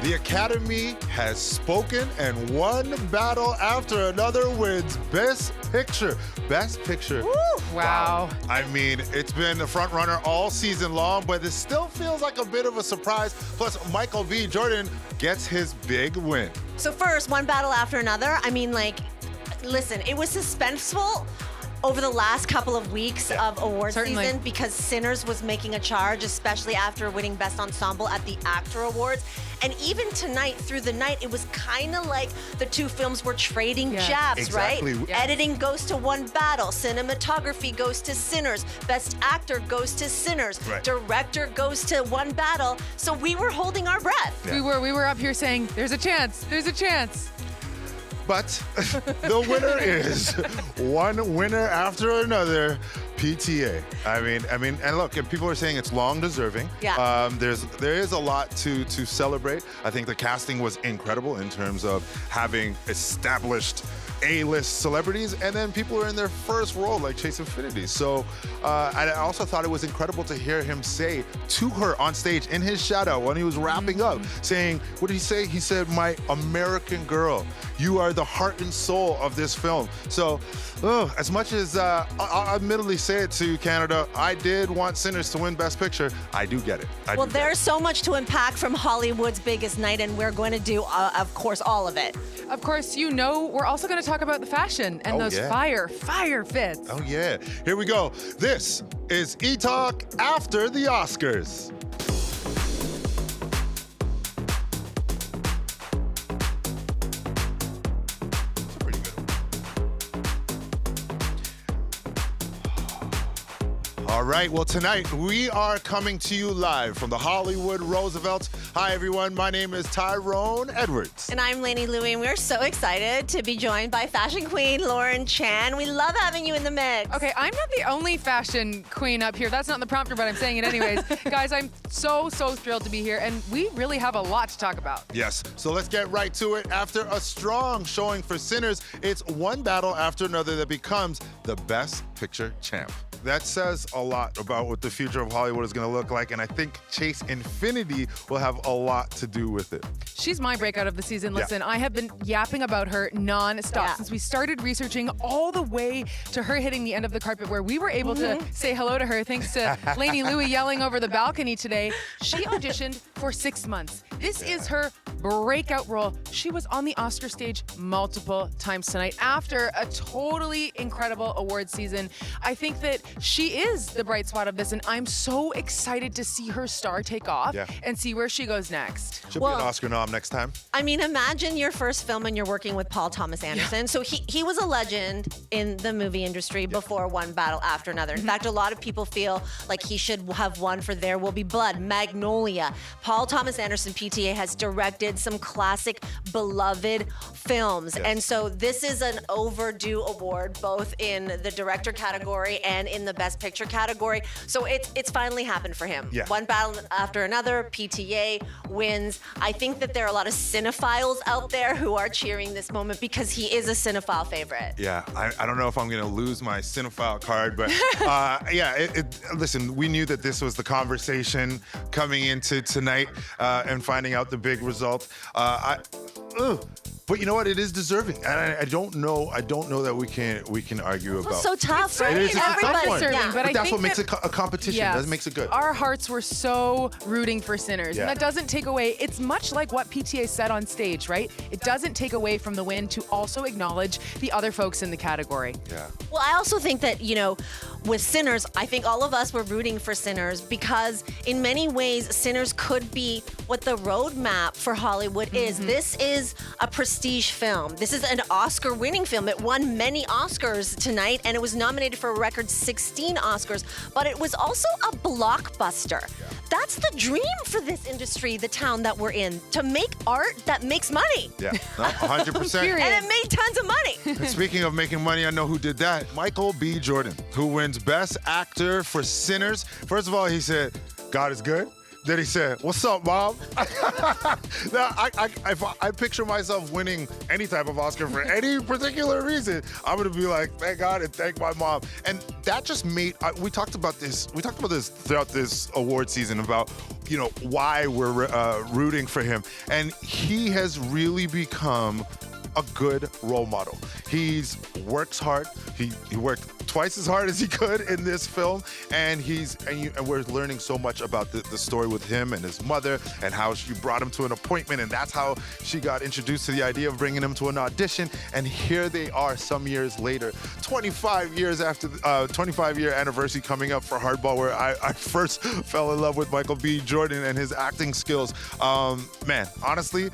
The Academy has spoken, and one battle after another wins Best Picture. Best Picture. Woo. Wow. I mean, it's been the front runner all season long, but it still feels like a bit of a surprise. Plus, Michael B. Jordan gets his big win. So first, one battle after another. I mean, listen, it was suspenseful over the last couple of weeks of award season because Sinners was making a charge, especially after winning Best Ensemble at the Actor Awards. And even tonight, through the night, it was kind of like the two films were trading jabs, right? Yeah. Editing goes to one battle. Cinematography goes to Sinners. Best Actor goes to Sinners. Right. Director goes to one battle. So we were holding our breath. Yeah. We were up here saying, there's a chance, there's a chance. But the winner is one winner after another, PTA. I mean, and look, and people are saying it's long deserving. Yeah. There is a lot to celebrate. I think the casting was incredible in terms of having established A-list celebrities, and then people are in their first role, like Chase Infinity. So I also thought it was incredible to hear him say to her on stage in his shadow when he was wrapping up, saying, what did he say? He said, "My American girl, you are the heart and soul of this film." So as much as I'll admittedly say it to Canada, I did want Sinners to win Best Picture. I do get it. Well, there's so much to unpack from Hollywood's biggest night, and we're going to do, of course, all of it. Of course, we're also going to talk about the fashion and those fire fits. Oh, yeah. Here we go. This is Etalk After the Oscars. All right, well, tonight we are coming to you live from the Hollywood Roosevelt. Hi, everyone. My name is Tyrone Edwards. And I'm Lainey Louie, and we're so excited to be joined by fashion queen Lauren Chan. We love having you in the mix. Okay, I'm not the only fashion queen up here. That's not in the prompter, but I'm saying it anyways. Guys, I'm so thrilled to be here, and we really have a lot to talk about. Yes, so let's get right to it. After a strong showing for Sinners, it's one battle after another that becomes the Best Picture champ. That says a lot about what the future of Hollywood is going to look like, and I think Chase Infinity will have a lot to do with it. She's my breakout of the season. Listen, I have been yapping about her non-stop since we started researching, all the way to her hitting the end of the carpet where we were able to say hello to her thanks to Lainey Louie yelling over the balcony today. She auditioned for 6 months. This is her breakout role. She was on the Oscar stage multiple times tonight after a totally incredible award season. I think that she is the bright spot of this, and I'm so excited to see her star take off and see where she goes next. She'll be an Oscar nom next time. I mean, imagine your first film and you're working with Paul Thomas Anderson. So he was a legend in the movie industry before one battle after another. In fact, a lot of people feel like he should have won for There Will Be Blood, Magnolia. Paul Thomas Anderson, PTA, has directed some classic, beloved films. And so this is an overdue award, both in the director category and in the Best Picture category. So it's finally happened for him. One battle after another, PTA wins. I think that there are a lot of cinephiles out there who are cheering this moment because he is a cinephile favorite. Yeah, I don't know if I'm going to lose my cinephile card, but listen, we knew that this was the conversation coming into tonight and finding out the big result. But you know what? It is deserving, and I don't know that we can argue about. It's so tough, right? It is a tough one. But that's what makes it a competition. That makes it good. Our hearts were so rooting for Sinners, and that doesn't take away. It's much like what PTA said on stage, right? It doesn't take away from the win to also acknowledge the other folks in the category. Yeah. Well, I also think that, with Sinners, I think all of us were rooting for Sinners because in many ways, Sinners could be what the roadmap for Hollywood is. This is a prestige film. This is an Oscar-winning film. It won many Oscars tonight, and it was nominated for a record 16 Oscars, but it was also a blockbuster. That's the dream for this industry, the town that we're in, to make art that makes money. Yeah, 100%. And it made tons of money. And speaking of making money, I know who did that. Michael B. Jordan, who wins Best Actor for Sinners. First of all, he said, God is good. Then he said, "What's up, Mom?" Now, if I picture myself winning any type of Oscar for any particular reason, I'm gonna be like, "Thank God and thank my mom." And that just made. We talked about this. We talked about this throughout this award season about, you know, why we're rooting for him, and he has really become a good role model. He's works hard. He worked twice as hard as he could in this film, and we're learning so much about the story with him and his mother and how she brought him to an appointment, and that's how she got introduced to the idea of bringing him to an audition. And here they are some years later, 25 years after the 25-year anniversary coming up for Hardball, where I first fell in love with Michael B. Jordan and his acting skills. Man, honestly,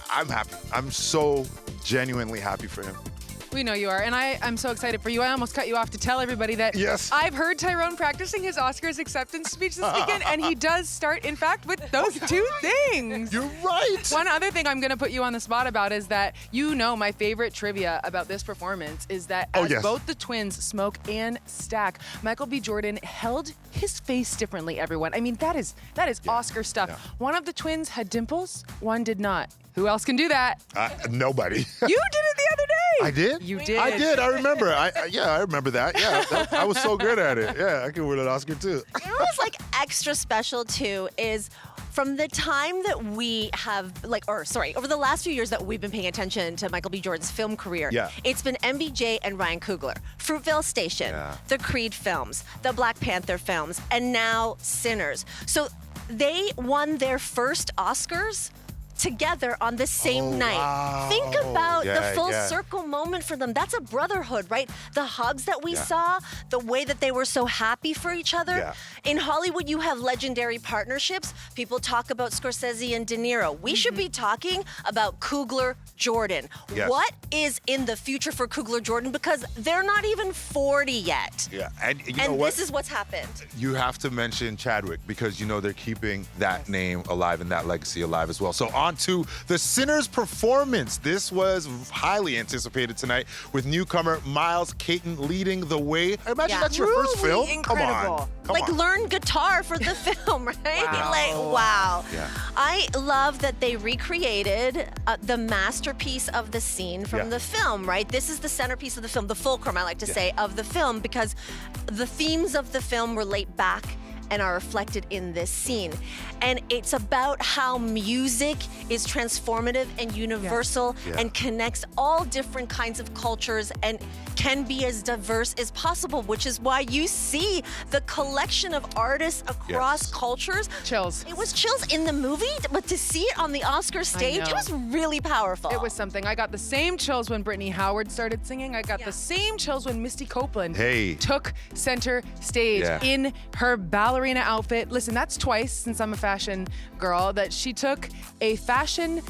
I'm happy. I'm so genuinely happy for him. We know you are, and I'm so excited for you. I almost cut you off to tell everybody that Yes. I've heard Tyrone practicing his Oscars acceptance speech this weekend, and he does start, in fact, with those two things. You're right. One other thing I'm going to put you on the spot about is that, you know, my favorite trivia about this performance is that as both the twins, Smoke and Stack, Michael B. Jordan held his face differently, everyone. I mean, that is Oscar stuff. Yeah. One of the twins had dimples, one did not. Who else can do that? Nobody. You did it the other day. I did? You did. I did. I remember. I remember that. Yeah, I was so good at it. Yeah, I could win an Oscar too. You know what's like extra special too is from the time that we have over the last few years that we've been paying attention to Michael B. Jordan's film career, it's been MBJ and Ryan Coogler, Fruitvale Station, the Creed films, the Black Panther films, and now Sinners. So they won their first Oscars together on the same night. Wow. Think about the full circle moment for them. That's a brotherhood, right? The hugs that we saw, the way that they were so happy for each other. Yeah. In Hollywood, you have legendary partnerships. People talk about Scorsese and De Niro. We should be talking about Coogler Jordan. Yes. What is in the future for Coogler Jordan? Because they're not even 40 yet. Yeah, and you know what? This is what's happened. You have to mention Chadwick because, you know, they're keeping that name alive and that legacy alive as well. So on to the Sinners performance. This was highly anticipated tonight with newcomer Miles Caton leading the way. I imagine that's your first film? Incredible. Come on. Learn guitar for the film, right? Wow. Yeah. I love that they recreated the masterpiece of the scene from the film, right? This is the centerpiece of the film, the fulcrum, I like to say, of the film, because the themes of the film relate back and are reflected in this scene. And it's about how music is transformative and universal and connects all different kinds of cultures and can be as diverse as possible, which is why you see the collection of artists across cultures. Chills. It was chills in the movie, but to see it on the Oscar stage, it was really powerful. It was something. I got the same chills when Brittany Howard started singing. I got the same chills when Misty Copeland took center stage in her ballerina outfit. Listen, that's twice since I'm a fashion girl that she took a fashion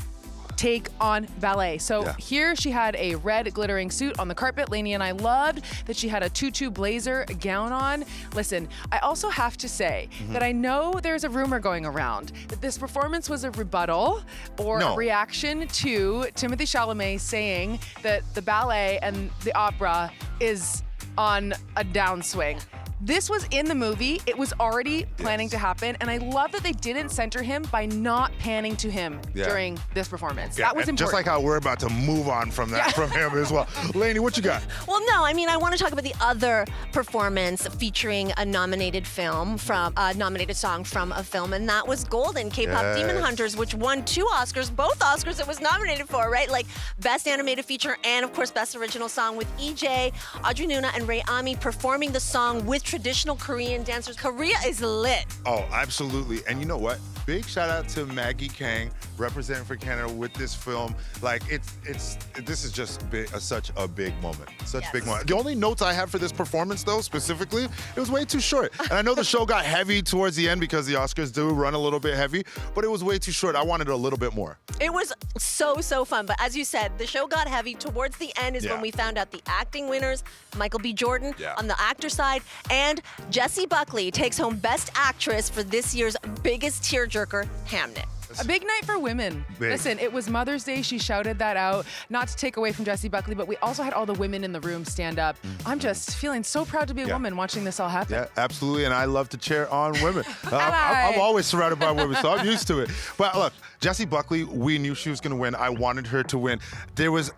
take on ballet. So here she had a red glittering suit on the carpet. Lainey and I loved that she had a tutu blazer gown on. Listen, I also have to say that I know there's a rumor going around that this performance was a rebuttal or a reaction to Timothée Chalamet saying that the ballet and the opera is on a downswing. This was in the movie. It was already planning to happen. And I love that they didn't center him by not panning to him during this performance. That was important. Just like how we're about to move on from that from him as well. Lainey, what you got? Well, no, I mean, I want to talk about the other performance featuring a nominated film from a nominated song from a film, and that was Golden, K-Pop Demon Hunters, which won 2 Oscars, both Oscars it was nominated for, right? Like Best Animated Feature and, of course, Best Original Song, with EJ, Audrey Nuna, and Ray Ami performing the song with traditional Korean dancers. Korea is lit. Oh, absolutely. And you know what? Big shout out to Maggie Kang representing for Canada with this film. Like this is just such a big moment. Such a big moment. The only notes I have for this performance though, specifically, it was way too short. And I know the show got heavy towards the end because the Oscars do run a little bit heavy, but it was way too short. I wanted a little bit more. It was so fun. But as you said, the show got heavy. Towards the end is when we found out the acting winners, Michael B. Jordan on the actor side, and Jessie Buckley takes home Best Actress for this year's biggest tearjerker, Hamnet. A big night for women. Big. Listen, it was Mother's Day. She shouted that out. Not to take away from Jessie Buckley, but we also had all the women in the room stand up. I'm just feeling so proud to be a woman watching this all happen. Yeah, absolutely. And I love to cheer on women. I'm always surrounded by women, so I'm used to it. But look, Jessie Buckley, we knew she was going to win. I wanted her to win.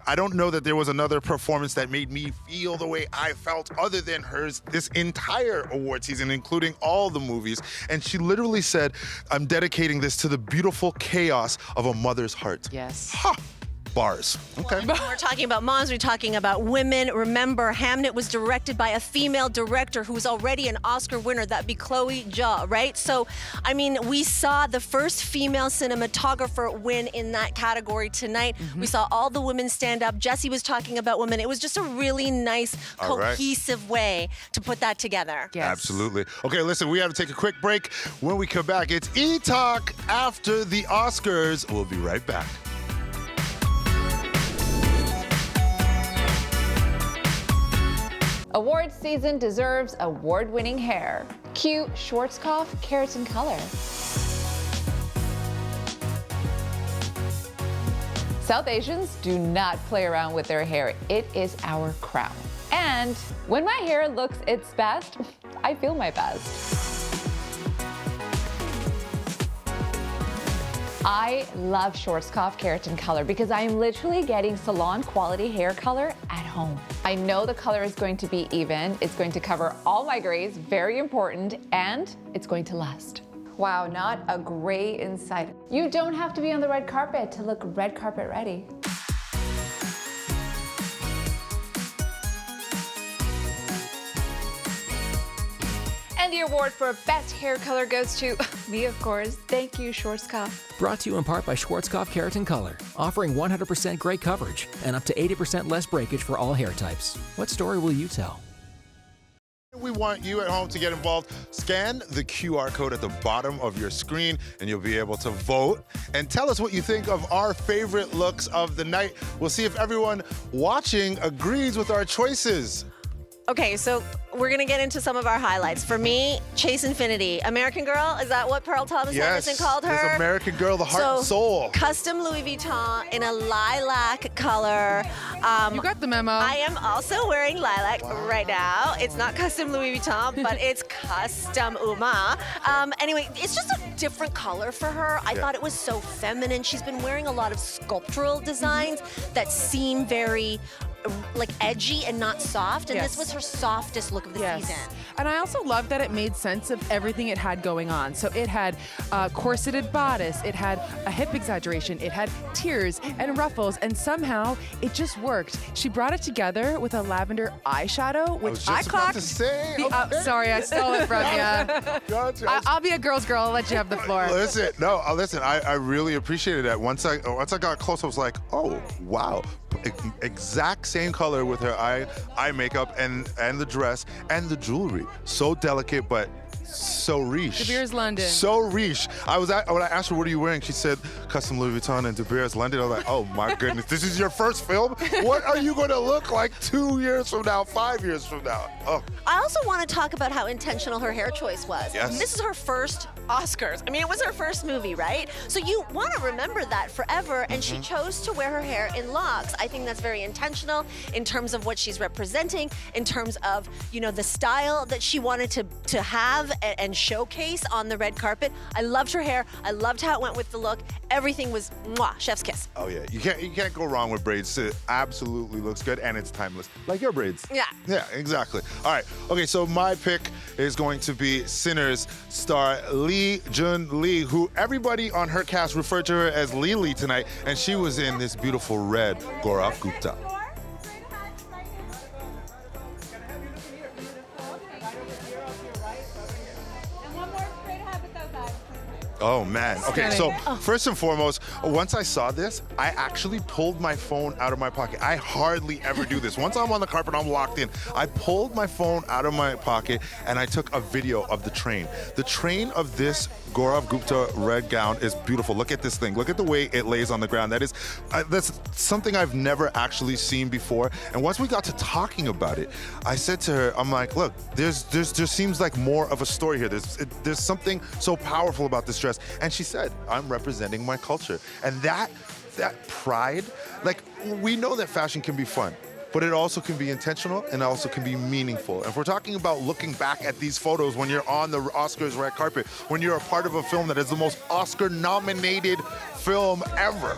I don't know that there was another performance that made me feel the way I felt other than hers this entire award season, including all the movies. And she literally said, I'm dedicating this to the beautiful chaos of a mother's heart. Yes. Ha! Bars. Okay. We're talking about moms, we're talking about women. Remember, Hamnet was directed by a female director who's already an Oscar winner. That'd be Chloe Zhao, right? So, I mean, we saw the first female cinematographer win in that category tonight. We saw all the women stand up. Jessie was talking about women. It was just a really nice, cohesive way to put that together. Yes. Absolutely. Okay, listen, we have to take a quick break. When we come back, it's Etalk After the Oscars. We'll be right back. Award season deserves award-winning hair. Cue Schwarzkopf Keratin Color. South Asians do not play around with their hair. It is our crown. And when my hair looks its best, I feel my best. I love Schwarzkopf Keratin Color because I am literally getting salon quality hair color at home. I know the color is going to be even, it's going to cover all my grays, very important, and it's going to last. Wow, not a gray inside. You don't have to be on the red carpet to look red carpet ready. And the award for best hair color goes to me, of course. Thank you, Schwarzkopf. Brought to you in part by Schwarzkopf Keratin Color, offering 100% gray coverage and up to 80% less breakage for all hair types. What story will you tell? We want you at home to get involved. Scan the QR code at the bottom of your screen and you'll be able to vote. And tell us what you think of our favorite looks of the night. We'll see if everyone watching agrees with our choices. Okay, so we're gonna get into some of our highlights. For me, Chase Infinity, American Girl, is that what Pearl Thomas Anderson called her? This American Girl, the heart and soul. Custom Louis Vuitton in a lilac color. You got the memo. I am also wearing lilac right now. It's not custom Louis Vuitton, but it's custom Uma. Anyway, it's just a different color for her. I thought it was so feminine. She's been wearing a lot of sculptural designs that seem very like edgy and not soft, and this was her softest look of the season. And I also love that it made sense of everything it had going on. So it had a corseted bodice, it had a hip exaggeration, it had tears and ruffles, and somehow it just worked. She brought it together with a lavender eyeshadow, which I clocked. Sorry, I stole it from you. Gotcha. I'll be a girl's girl. I'll let you have the floor. Listen, I really appreciated that. Once I got close, I was like, oh, wow. Exact same color with her eye makeup and the dress and the jewelry. So delicate, but so riche. De Beers London. So riche. When I asked her, what are you wearing? She said, custom Louis Vuitton and De Beers London. I was like, oh my goodness, this is your first film? What are you going to look like 2 years from now, 5 years from now? Oh. I also want to talk about how intentional her hair choice was. Yes. This is her first Oscars. I mean, it was her first movie, right? So you want to remember that forever, and she chose to wear her hair in locks. I think that's very intentional in terms of what she's representing, in terms of, you know, the style that she wanted to have and showcase on the red carpet. I loved her hair. I loved how it went with the look. Everything was mwah, chef's kiss. Oh yeah, you can't go wrong with braids. It absolutely looks good and it's timeless, like your braids. Yeah. Yeah, exactly. All right. Okay, so my pick is going to be Sinners star Lee Jun-lee, who everybody on her cast referred to her as Lily tonight, and she was in this beautiful red Gaurav Gupta. Oh man. Okay, so first and foremost, once I saw this, I actually pulled my phone out of my pocket. I hardly ever do this. Once I'm on the carpet, I'm locked in. I pulled my phone out of my pocket and I took a video of the train. The train of this Gaurav Gupta red gown is beautiful. Look at this thing. Look at the way it lays on the ground. That's something I've never actually seen before. And once we got to talking about it, I said to her, I'm like, look, there seems like more of a story here. There's something so powerful about this dress. dress. And she said, I'm representing my culture. And that pride, like, we know that fashion can be fun, but it also can be intentional and also can be meaningful. And if we're talking about looking back at these photos when you're on the Oscars red carpet, when you're a part of a film that is the most Oscar-nominated film ever,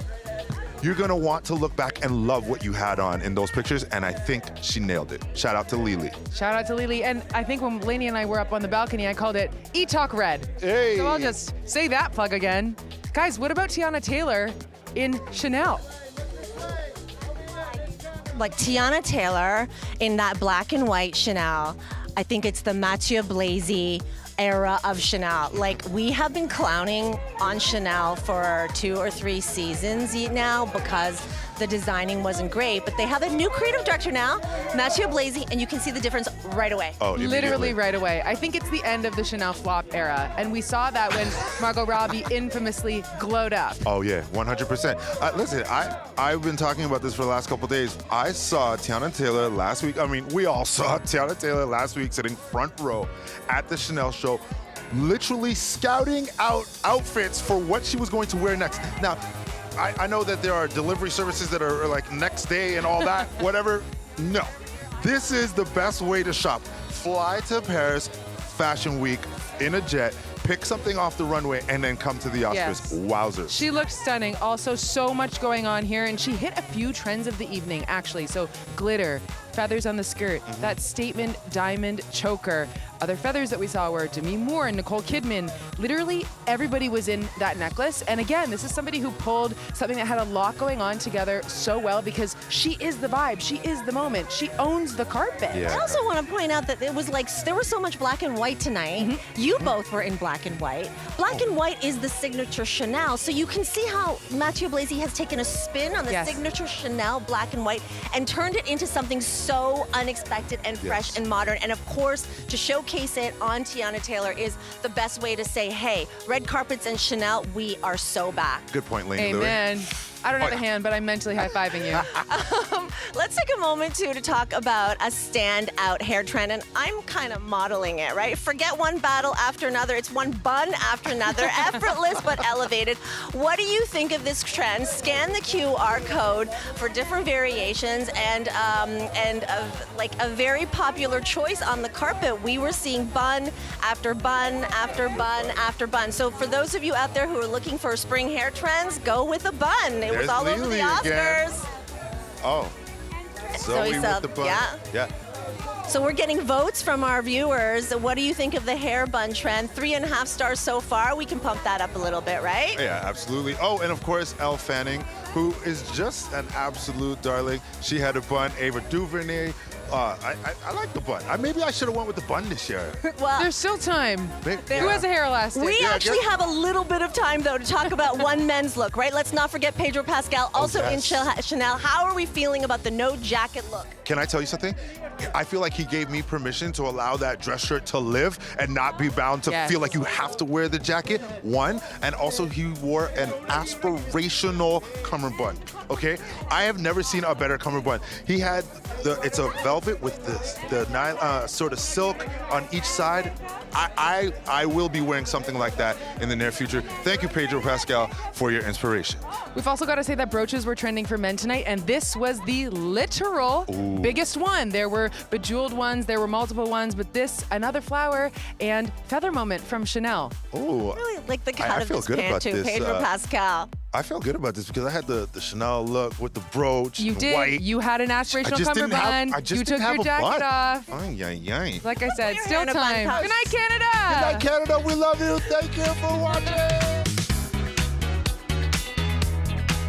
you're gonna want to look back and love what you had on in those pictures, and I think she nailed it. Shout out to Lily. Shout out to Lily. And I think when Lainey and I were up on the balcony, I called it Etalk Red. Hey. So I'll just say that plug again. Guys, what about Tiana Taylor in Chanel? Like Tiana Taylor in that black and white Chanel, I think it's the Mathieu Blazy era of Chanel. Like, we have been clowning on Chanel for 2 or 3 seasons now because the designing wasn't great, but they have a new creative director now, Mathieu Blazy, and you can see the difference right away. Oh, Literally right away. I think it's the end of the Chanel flop era, and we saw that when Margot Robbie infamously glowed up. Oh yeah, 100%. Listen, I've been talking about this for the last couple of days. I saw Tiana Taylor last week. I mean, we all saw Tiana Taylor last week sitting front row at the Chanel show, literally scouting out outfits for what she was going to wear next. Now, I know that there are delivery services that are like next day and all that, whatever. No, this is the best way to shop. Fly to Paris Fashion Week in a jet, pick something off the runway, and then come to the Oscars. Yes. Wowzers. She looked stunning. Also, so much going on here, and she hit a few trends of the evening, actually. So, glitter, feathers on the skirt, that statement diamond choker. Other feathers that we saw were Demi Moore and Nicole Kidman. Literally everybody was in that necklace. And again, this is somebody who pulled something that had a lot going on together so well because she is the vibe. She is the moment. She owns the carpet. Yeah. I also want to point out that it was like, there was so much black and white tonight. You both were in black and white. Black and white is the signature Chanel. So you can see how Mathieu Blazy has taken a spin on the signature Chanel black and white and turned it into something so unexpected and fresh and modern. And of course, to showcase it on Tiana Taylor is the best way to say, hey, red carpets and Chanel, we are so back. Good point, Lainey. Amen. I don't have a hand, but I'm mentally high-fiving you. Let's take a moment, too, to talk about a standout hair trend, and I'm kind of modeling it, right? Forget one battle after another. It's one bun after another, effortless but elevated. What do you think of this trend? Scan the QR code for different variations, and a very popular choice on the carpet. We were seeing bun after bun after bun after bun. So for those of you out there who are looking for spring hair trends, go with a bun. It was all over the Oscars. Again. Oh, Zoe with the bun. Yeah. So we're getting votes from our viewers. What do you think of the hair bun trend? 3.5 stars so far. We can pump that up a little bit, right? Yeah, absolutely. Oh, and of course, Elle Fanning, who is just an absolute darling. She had a bun. Ava DuVernay. I like the bun. Maybe I should have went with the bun this year. Well, There's still time. Maybe, Who has a hair elastic? we actually have a little bit of time, though, to talk about one men's look, right? Let's not forget Pedro Pascal, also in Chanel. How are we feeling about the no jacket look? Can I tell you something? I feel like he gave me permission to allow that dress shirt to live and not be bound to feel like you have to wear the jacket, one. And also he wore an aspirational cummerbund, okay? I have never seen a better cummerbund. He had it's a velvet with the sort of silk on each side. I will be wearing something like that in the near future. Thank you, Pedro Pascal, for your inspiration. We've also got to say that brooches were trending for men tonight, and this was the literal biggest one. There were bejeweled ones, there were multiple ones, but this, another flower and feather moment from Chanel. Oh, Really like the cut of feel his good pant, about too. this, Pedro Pascal. I feel good about this because I had the Chanel look with the brooch. You and did. White. You had an aspirational cummerbund. I just You didn't took have your a jacket bun. off. Ay, ay, ay. Like I said, your still hair in a bun time. pouch. Good night, Canada. Good night, Canada. We love you. Thank you for watching.